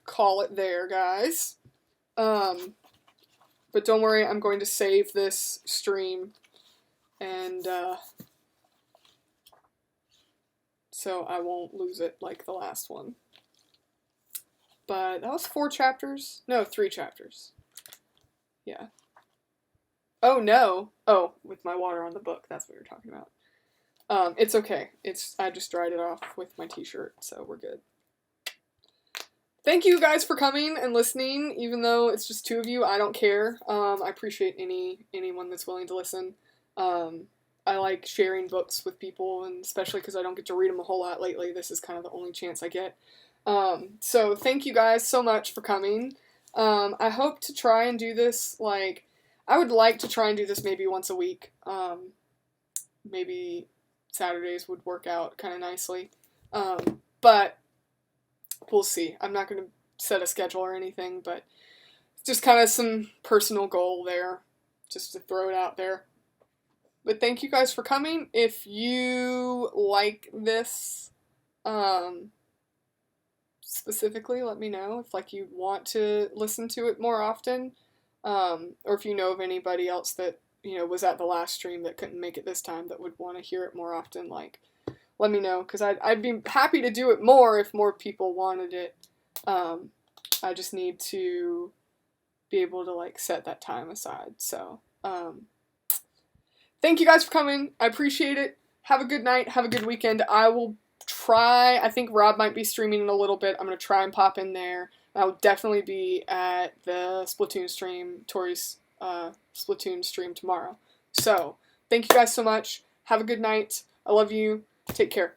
call it there, guys. But don't worry, I'm going to save this stream, and, so I won't lose it like the last one. But that was 4 chapters? No, 3 chapters. Yeah. Oh, no. Oh, with my water on the book, that's what you're talking about. It's okay. I just dried it off with my t-shirt, so we're good. Thank you guys for coming and listening, even though it's just 2 of you, I don't care. I appreciate anyone that's willing to listen. I like sharing books with people, and especially because I don't get to read them a whole lot lately, this is kind of the only chance I get. So thank you guys so much for coming. I hope to try and do this, I would like to try and do this maybe once a week. Maybe Saturdays would work out kind of nicely. But we'll see. I'm not going to set a schedule or anything, but just kind of some personal goal there, just to throw it out there. But thank you guys for coming. If you like this, specifically, let me know if you want to listen to it more often, or if you know of anybody else that was at the last stream that couldn't make it this time that would want to hear it more often. Let me know, because I'd be happy to do it more if more people wanted it. I just need to be able to set that time aside. So thank you guys for coming. I appreciate it. Have a good night. Have a good weekend. I will try. I think Rob might be streaming in a little bit. I'm going to try and pop in there. I'll definitely be at the Splatoon stream, Tori's Splatoon stream tomorrow. So, thank you guys so much. Have a good night. I love you. Take care.